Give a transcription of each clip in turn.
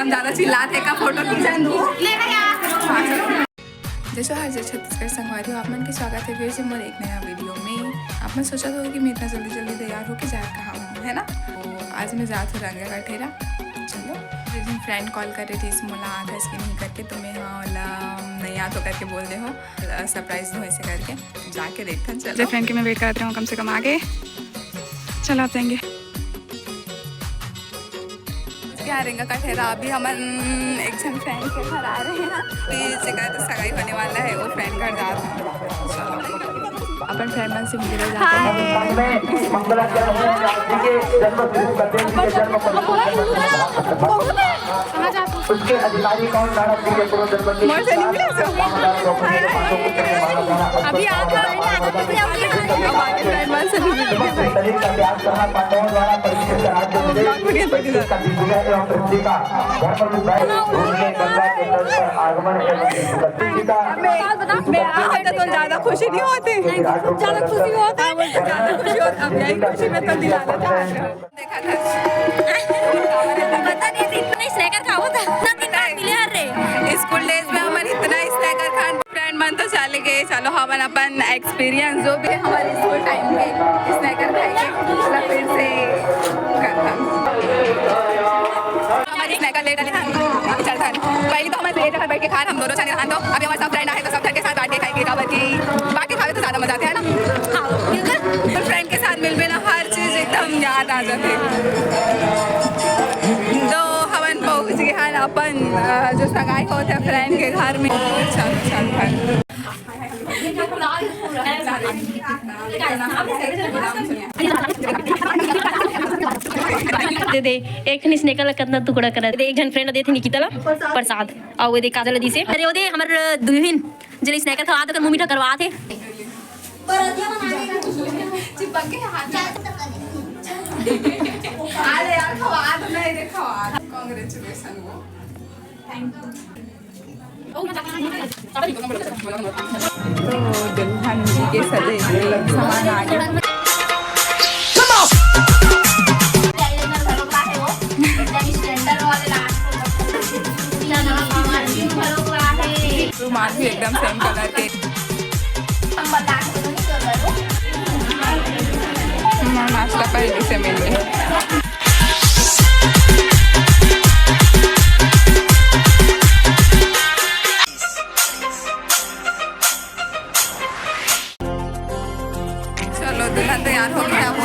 एकदम ज़्यादा चिल्लाते का फोटो खींचा जैसे हर जैसे छत्तीसगढ़ संगवारी हो आप मन के स्वागत है फिर से मोर एक नया वीडियो में। आप मन सोचा था कि मैं इतना जल्दी जल्दी तैयार होके जा कहाँ हूँ है ना। तो आज मैं जाती हूँ रंगा का ठेरा। चलो जिस दिन फ्रेंड कॉल कर रही थी इस मोला आधा इसकी नहीं करके तो मैं हाँ वाला नहीं आ तो करके बोल दे हो सरप्राइज दो ऐसे करके जाके देखते। चलो फ्रेंड के मैं वेट करती हूँ कम से कम आगे। चलो आप जाएंगे क्या रेंगा का ठहरा। अभी हम एक जन फ्रेंड के घर आ रहे हैं फिर जगह तो सगाई होने वाला है वो फ्रेंड घर जा रहे हैं। अपन फ्रेंड मन से मिलने जाते हैं। उसके अधिकारी कौन अभी तो ज्यादा खुशी नहीं होती ज्यादा खुशी होता है ज्यादा खुशी होता अब यही खुशी में तो दिलाना देखा था पता नहीं इतना स्नैकर खाओ था स्कूल डेज में हमारे इतना स्नैकर खान फ्रेंड मन तो चले गए। चलो हम अपन एक्सपीरियंस जो भी है हमारे स्कूल टाइम के स्नैकर खाएंगे फिर से करता हमारी स्नैकर लेट आने चल खाने पहले तो हमारे एक जगह बैठ के खान हम दोनों चले खान दो अभी हमारे सब फ्रेंड आए तो सब घर के साथ बैठ के खाएंगे बाकी खावे तो ज़्यादा मजा आता है ना। फ्रेंड के साथ मिल ना हर चीज़ एकदम याद आ जाती तो हवन पहुँच गए हैं अपन जो सगाई होते हैं फ्रेंड के घर में। दे दे एक स्नेकर कितना टुकड़ा कर दे एक जन फ्रेंड दे थे निकिता ला प्रसाद और वो दे काजल दी से अरे वो दे हमर दुहिन जले स्नेकर खवा तो मुंह मीठा करवा थे चिपक के हाथ अरे यार खवा तो नहीं रे खवा कांग्रेचुलेशन वो थैंक यू। तो दुल्हन जी के सजे सामान आ गए। रुमाल भी एकदम सेम कलर के नाश्ता पहले से मिल गया। चलो दुल्हन तैयार हो गया वो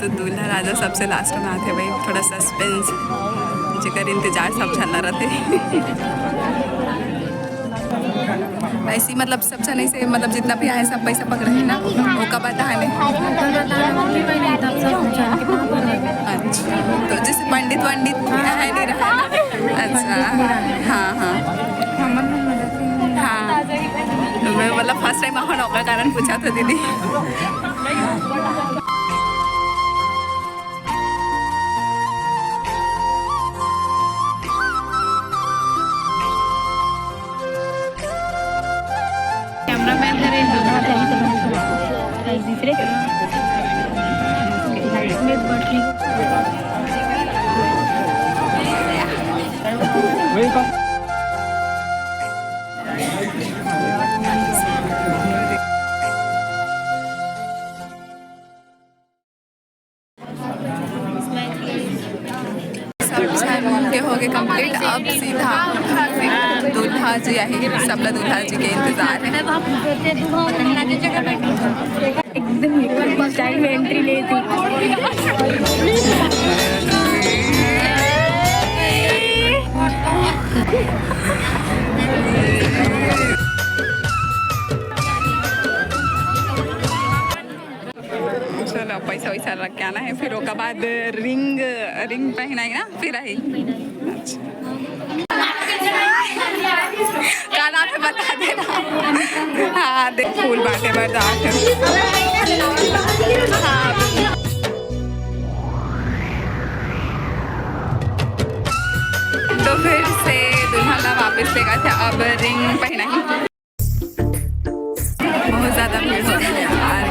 तो दूल्हा राजा सबसे लास्ट में आते भाई थोड़ा सस्पेंस जिकर इंतजार सब चल रहे थे ऐसी मतलब सब चने से मतलब जितना भी आए सब पैसा पकड़े हैं ना वो कब बताने। अच्छा तो जैसे पंडित वंडित है नहीं रहा ना। अच्छा हाँ हाँ हाँ तो मैं मतलब फर्स्ट टाइम वहाँ नौका कारण पूछा था दीदी। दूसरे हो गए कंप्लीट। अब सीधा दूल्हा जी है सबला दूल्हा जी के इंतजार है। एकदम स्टाइल में एंट्री ले थी। चलो पैसा वैसा रख के आना है फिर उसके बाद रिंग पहनाएंगे ना फिर आई। क्या नाम है बता देना। हाँ देख फूल बांटे बर्दाश्त। हाँ तो फिर से दुल्हन वापस इसलिए गए थे, अब रिंग पहनाई। बहुत ज़्यादा भीड़ हो रही है यार।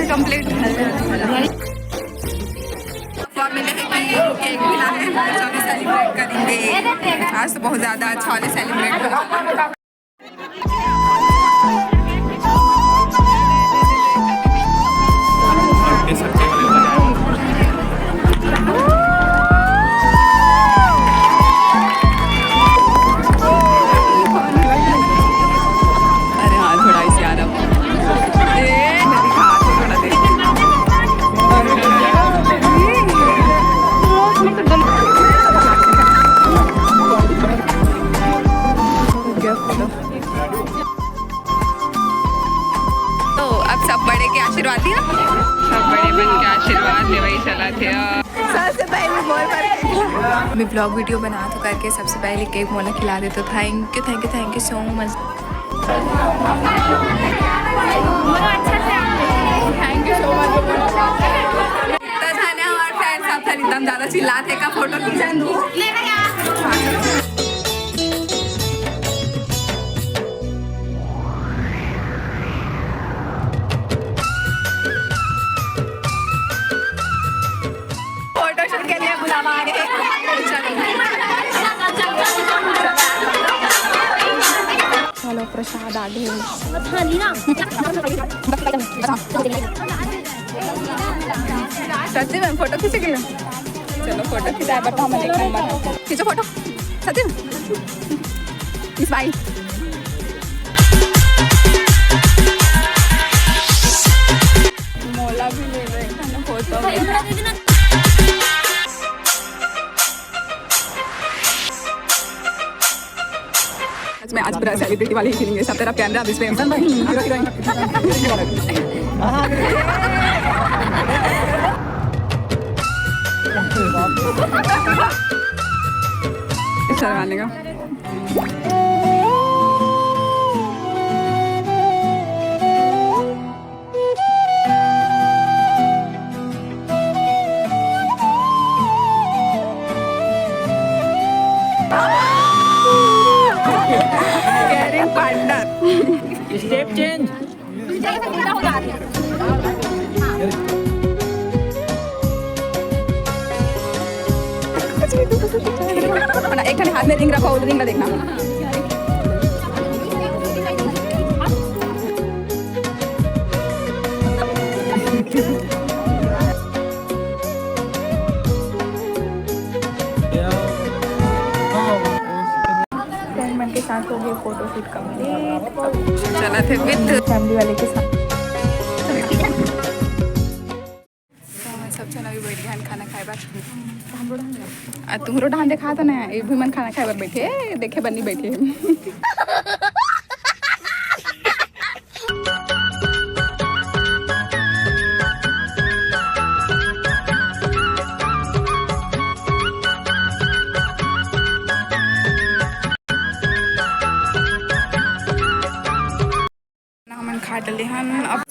कंप्लीट केक मिला है, चौली सेलिब्रेट करेंगे आज तो बहुत ज़्यादा अच्छा वाले सेलिब्रेट होगा। अरे हाँ थोड़ा इसे आ रहा सब बड़े के आशीर्वाद दिया, सब बड़े बन के आशीर्वाद ले वही चला थे। सबसे पहले मैं ब्लॉग वीडियो बना तो करके सबसे पहले केक मोला खिला दे, तो thank you so much. Thank you so much. तो थाने हमारे फ्रेंड सब था एकदम ज़्यादा चिल्लाते का फोटो खींचा चलो प्रसाद आगे सच्ची में फोटो खींचे गए। चलो फोटो खिंचाए बताओ, मैं एक नंबर खींचो फोटो सच्ची में। स्माइल मोला भी ले रहे हैं फोटो में। मैं आज पूरा सेलिब्रिटी वाली फीलिंग है, सब तरफ कैमरा अब इस पे हीरो हीरोइन। शर्माने का स्टेप चेंज। एक हाथ में रिंग रखो, रिंग देखना। के साथ हो गए फोटो शूट कंप्लीट, चला थे विद फैमिली वाले के साथ। सब जना भी बैठ गए खाना खाए बार। तुमरो ढान देखा था ना, ये भी मन खाना खाए बार बैठे देखे बनी बैठे। खा डले हम अब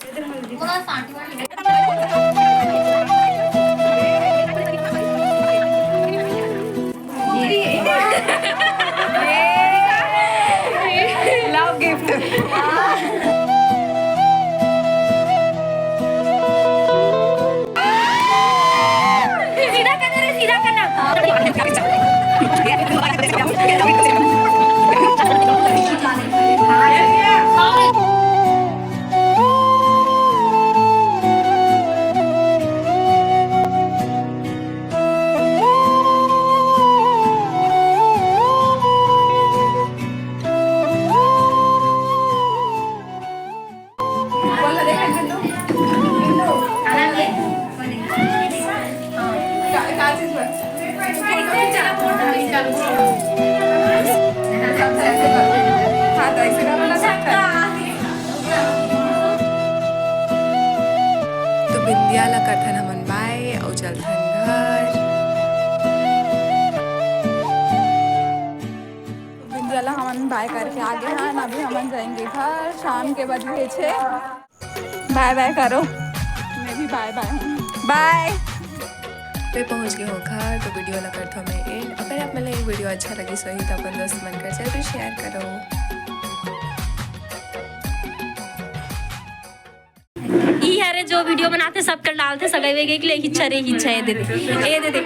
लव गिफ्ट। सीधा करना रे, सीधा करना। ऐसे का वाला था। तो बिंदिया ला करथन हमन बाय और चलथन घर। बिंदिया ला हमन बाय करके आगे हैं, अभी हमन जाएंगे घर। शाम के बज गए 6। बाय बाय करो, मैं भी बाय बाय हूँ, बाय। पे पहुँच गए हो घर। तो वीडियो ला करथो मैं एंड। अगर आप मला ये वीडियो अच्छा लगी सही तो अपन दोस्त मन कर जरूर शेयर करो। ई हरे जो वीडियो बनाते सब कर डालते सगाई वे के लिए हिच्छा रे हिच्छा ये दे दे